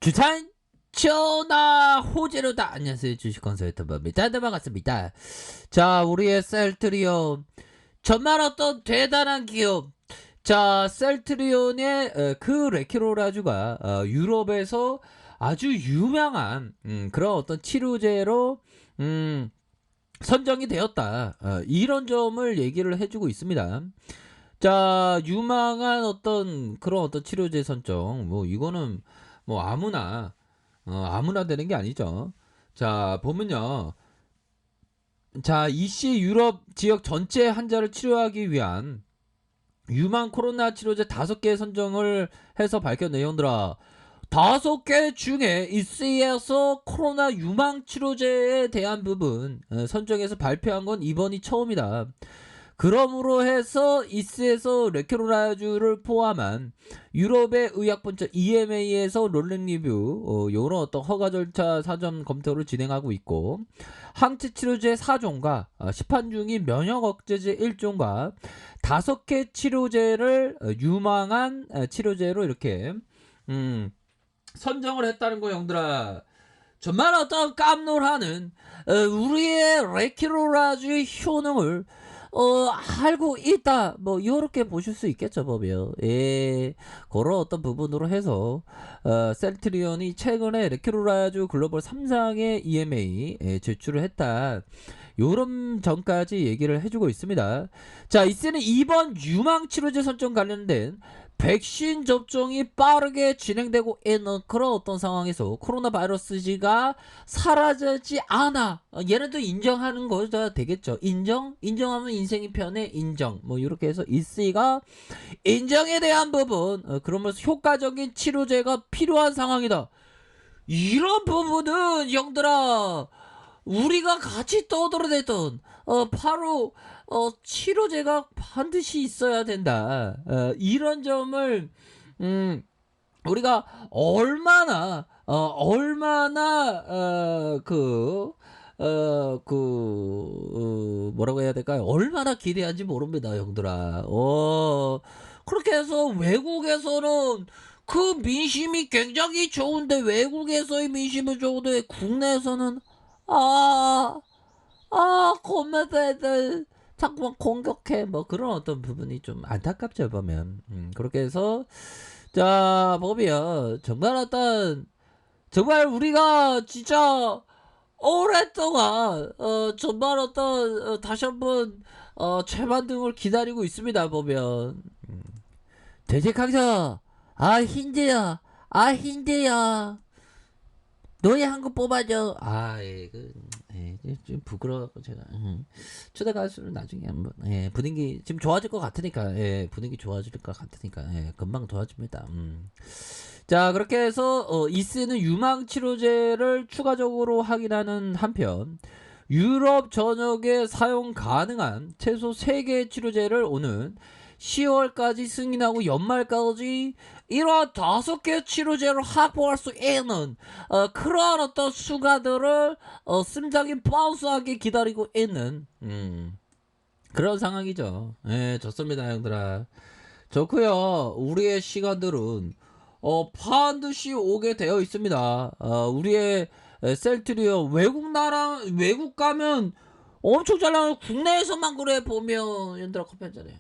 주산 전화 호재로다. 안녕하세요, 주식 컨설턴트 법입니다. 네, 반갑습니다. 자, 우리의 셀트리온 정말 어떤 대단한 기업. 자, 셀트리온의 그 레키로라주가 유럽에서 아주 유명한 그런 어떤 치료제로 선정이 되었다. 이런 점을 얘기를 해주고 있습니다. 자, 유망한 어떤 그런 어떤 치료제 선정, 뭐 이거는 뭐 아무나 되는 게 아니죠. 자, 보면요. 자, 이씨 유럽 지역 전체 환자를 치료하기 위한 유망 코로나 치료제 5개 선정을 해서 밝힌 내용들아. 5개 중에 이씨에서 코로나 유망 치료제에 대한 부분 선정해서 발표한 건 이번이 처음이다. 그러므로 해서 이스에서 레케로라주를 포함한 유럽의 의약본체 EMA에서 롤링 리뷰 이런 어떤 허가 절차 사전 검토를 진행하고 있고, 항체 치료제 4종과 시판 중인 면역 억제제 1종과 5개 치료제를 유망한 치료제로 이렇게 선정을 했다는 거, 형들아. 정말 어떤 깜놀하는 우리의 레키로라주의 효능을 알고 있다, 뭐 이렇게 보실 수 있겠죠, 법이요. 예, 그런 어떤 부분으로 해서 셀트리온이 최근에 레키로라주 글로벌 3상의 EMA 제출을 했다, 요런 전까지 얘기를 해주고 있습니다. 자, 이제는 이번 유망 치료제 선정 관련된 백신 접종이 빠르게 진행되고 있는 그런 어떤 상황에서 코로나 바이러스가 사라지지 않아. 얘네도 인정하는 거가 되겠죠. 인정하면 인생이 편해. 인정. 뭐 이렇게 해서 이씨가 인정에 대한 부분, 그러면서 효과적인 치료제가 필요한 상황이다. 이런 부분은 형들아, 우리가 같이 떠들어댔던 바로 치료제가 반드시 있어야 된다. 이런 점을 우리가 뭐라고 해야 될까요? 얼마나 기대한지 모릅니다, 형들아. 그렇게 해서 외국에서는 그 민심이 굉장히 좋은데, 외국에서의 민심은 좋은데 국내에서는 코메디들 자꾸만 공격해, 뭐 그런 어떤 부분이 좀 안타깝죠, 보면. 그렇게 해서 자, 법이요. 정말 우리가 진짜 오랫동안 정말 다시 한번 재반등을 기다리고 있습니다, 보면. 대제강사, 흰재야, 흰재야, 너희 한국 뽑아줘. 좀 부끄러워갖고 제가 초대 가수는 나중에 한번, 분위기 지금 좋아질 것 같으니까, 분위기 좋아질 것 같으니까, 금방 도와줍니다. 자, 그렇게 해서 이스는 유망 치료제를 추가적으로 확인하는 한편, 유럽 전역에 사용 가능한 최소 3개의 치료제를 오는 10월까지 승인하고 연말까지 이러한 5개 치료제를 확보할 수 있는 그러한 어떤 수가들을 심장이 바운스하게 기다리고 있는 그런 상황이죠. 좋습니다, 형들아. 좋고요. 우리의 시간들은 반드시 오게 되어 있습니다. 우리의 셀트리온 외국 가면 엄청 잘 나가요. 국내에서만 그래 보면, 얘들아 커피 한잔해.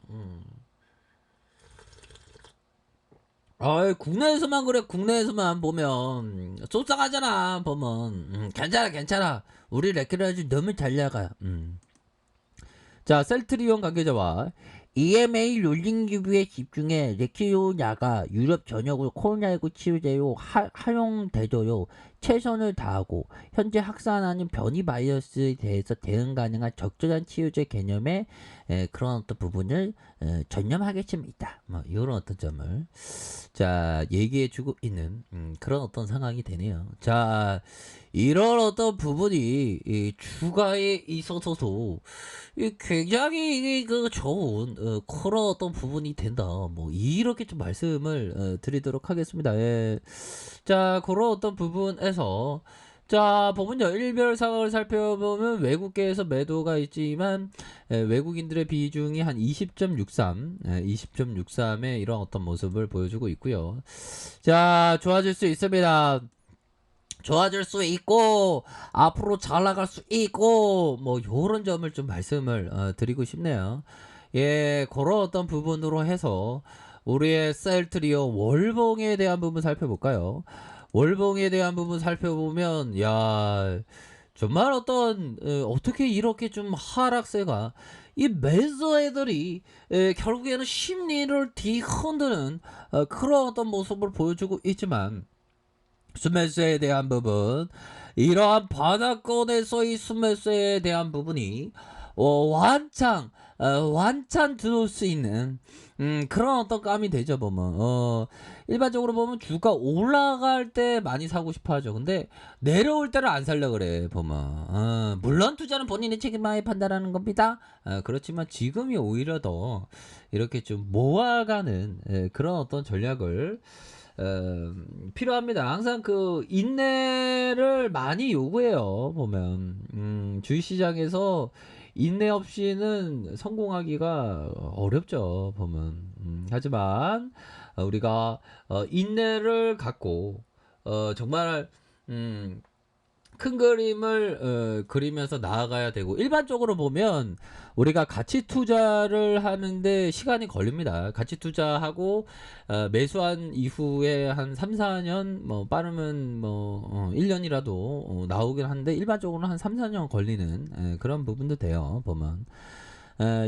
국내에서만 그래. 국내에서만 보면 속상하잖아, 보면. 괜찮아. 우리 레키라지 너무 잘 나가. 자, 셀트리온 관계자와 EMA 롤링 리뷰에 집중해 레키로나가 유럽 전역으로 코로나19 치료제로 활용되도록 최선을 다하고 현재 확산하는 변이 바이러스에 대해서 대응 가능한 적절한 치료제 개념의 그런 어떤 부분을 전념하겠습니다. 뭐 이런 어떤 점을 자 얘기해주고 있는 그런 어떤 상황이 되네요. 자, 이런 어떤 부분이 이 주가에 있어서도 굉장히 그 좋은 그런 어떤 부분이 된다, 뭐 이렇게 좀 말씀을 드리도록 하겠습니다. 자, 그런 어떤 부분에서 자, 보면요. 일별 상황을 살펴보면 외국계에서 매도가 있지만 외국인들의 비중이 한 20.63, 20.63의 이런 어떤 모습을 보여주고 있고요. 자, 좋아질 수 있습니다. 좋아질 수 있고 앞으로 잘 나갈 수 있고 뭐 요런 점을 좀 말씀을 드리고 싶네요. 예, 그런 어떤 부분으로 해서 우리의 셀트리오 월봉에 대한 부분 살펴볼까요? 월봉에 대한 부분 살펴보면 야 정말 어떤 어떻게 이렇게 좀 하락세가 이 매수애들이 결국에는 심리를 뒤흔드는 그런 어떤 모습을 보여주고 있지만 스매스에 대한 부분 이러한 바닥권에서의 스매스에 대한 부분이 완찬 들어올 수 있는 그런 어떤 감이 되죠 보면 일반적으로 보면 주가 올라갈 때 많이 사고 싶어 하죠. 근데 내려올 때는 안 살려 그래 보면 물론 투자는 본인의 책임만에 판단하는 겁니다. 그렇지만 지금이 오히려 더 이렇게 좀 모아가는 그런 어떤 전략을 필요합니다. 항상 그 인내를 많이 요구해요. 보면 주식시장에서 인내 없이는 성공하기가 어렵죠. 보면 하지만 우리가 인내를 갖고 정말 큰 그림을 그리면서 나아가야 되고 일반적으로 보면 우리가 가치 투자를 하는데 시간이 걸립니다. 가치 투자하고 매수한 이후에 한 3, 4년 뭐 빠르면 뭐 1년이라도 나오긴 하는데 일반적으로는 한 3, 4년 걸리는 그런 부분도 돼요. 보면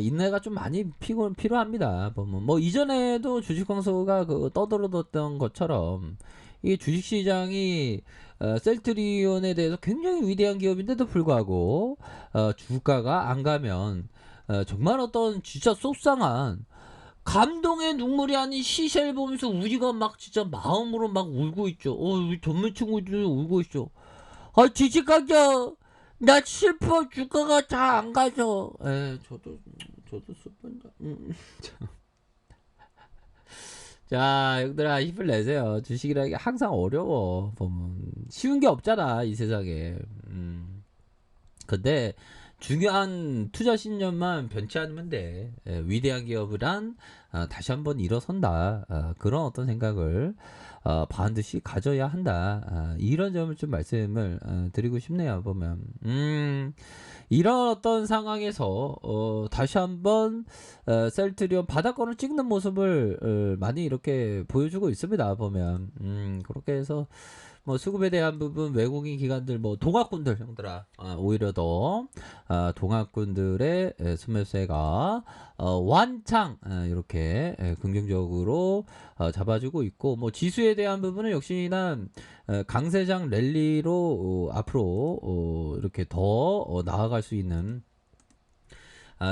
인내가 좀 많이 필요합니다. 보면 뭐 이전에도 주식광소가 그 떠들어뒀던 것처럼 이 주식시장이 셀트리온에 대해서 굉장히 위대한 기업인데도 불구하고 주가가 안 가면 정말 어떤 진짜 속상한 감동의 눈물이 아닌 시세를 보면서 우리가 막 진짜 마음으로 막 울고 있죠. 우리 전문 친구들이 울고 있죠. 주식가격 나 슬퍼 주가가 잘 안 가죠. 저도 슬픈다. 자, 형들아 힘을 내세요. 주식이라는 게 항상 어려워. 보면 쉬운 게 없잖아 이 세상에. 근데 중요한 투자 신념만 변치 않으면 돼. 위대한 기업이란 다시 한번 일어선다. 그런 어떤 생각을 반드시 가져야 한다. 이런 점을 좀 말씀을 드리고 싶네요. 보면 이런 어떤 상황에서 다시 한번 셀트리온 바닥권을 찍는 모습을 많이 이렇게 보여주고 있습니다. 보면 그렇게 해서 뭐 수급에 대한 부분 외국인 기관들 뭐 동학군들 형들아 오히려 더 동학군들의 스매스가 완창 이렇게 긍정적으로 잡아주고 있고 뭐 지수에 대한 부분은 역시나 강세장 랠리로 앞으로 이렇게 더 나아갈 수 있는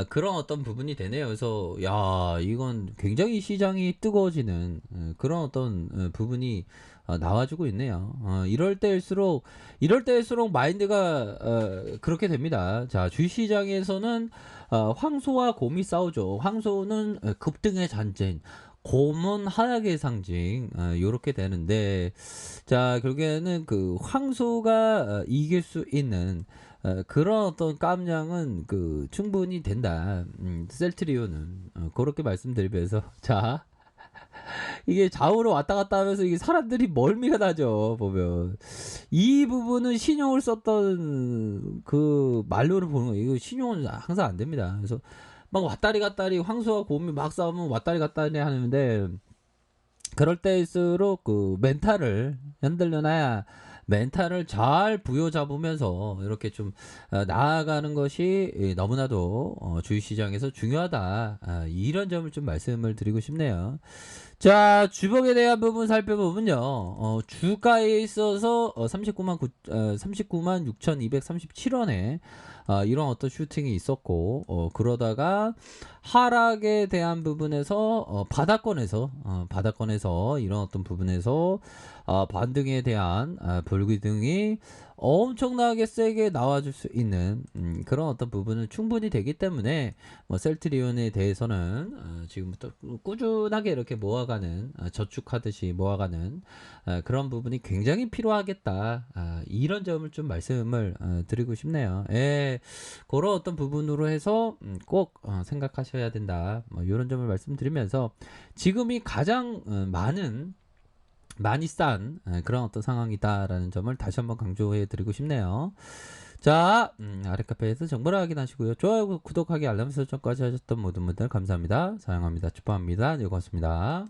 그런 어떤 부분이 되네요. 그래서 야 이건 굉장히 시장이 뜨거워지는 그런 어떤 부분이 나와주고 있네요. 이럴 때일수록 마인드가 그렇게 됩니다. 자 주시장에서는 황소와 곰이 싸우죠. 황소는 급등의 잔증, 곰은 하락의 상징 요렇게 되는데 자 결국에는 그 황소가 이길 수 있는 그런 어떤 깜냥은 그 충분히 된다. 셀트리온은 그렇게 말씀드리면서 자 이게 좌우로 왔다 갔다 하면서 이게 사람들이 멀미가 나죠. 보면 이 부분은 신용을 썼던 그 말로를 보는 거예요. 이거 신용은 항상 안 됩니다. 그래서 막 왔다리 갔다리 황소와 곰이 막 싸우면 왔다리 갔다리 하는데 그럴 때일수록 그 멘탈을 흔들려놔야 멘탈을 잘 부여잡으면서 이렇게 좀 나아가는 것이 너무나도 주식시장에서 중요하다. 이런 점을 좀 말씀을 드리고 싶네요. 자, 주봉에 대한 부분 살펴보면요. 주가에 있어서 39만 6,237원에 이런 어떤 슈팅이 있었고 그러다가 하락에 대한 부분에서 바닥권에서 이런 어떤 부분에서 반등에 대한 불기둥이 엄청나게 세게 나와줄 수 있는 그런 어떤 부분은 충분히 되기 때문에 뭐 셀트리온에 대해서는 지금부터 꾸준하게 이렇게 모아가는 저축하듯이 모아가는 그런 부분이 굉장히 필요하겠다. 이런 점을 좀 말씀을 드리고 싶네요. 예, 그런 어떤 부분으로 해서 꼭 생각하셔야 된다. 뭐 이런 점을 말씀드리면서 지금이 가장 많이 싼 그런 어떤 상황이다라는 점을 다시 한번 강조해 드리고 싶네요. 자, 아래 카페에서 정보를 확인하시고요. 좋아요, 구독하기, 알람 설정까지 하셨던 모든 분들 감사합니다. 사랑합니다. 축복합니다. 네, 고맙습니다.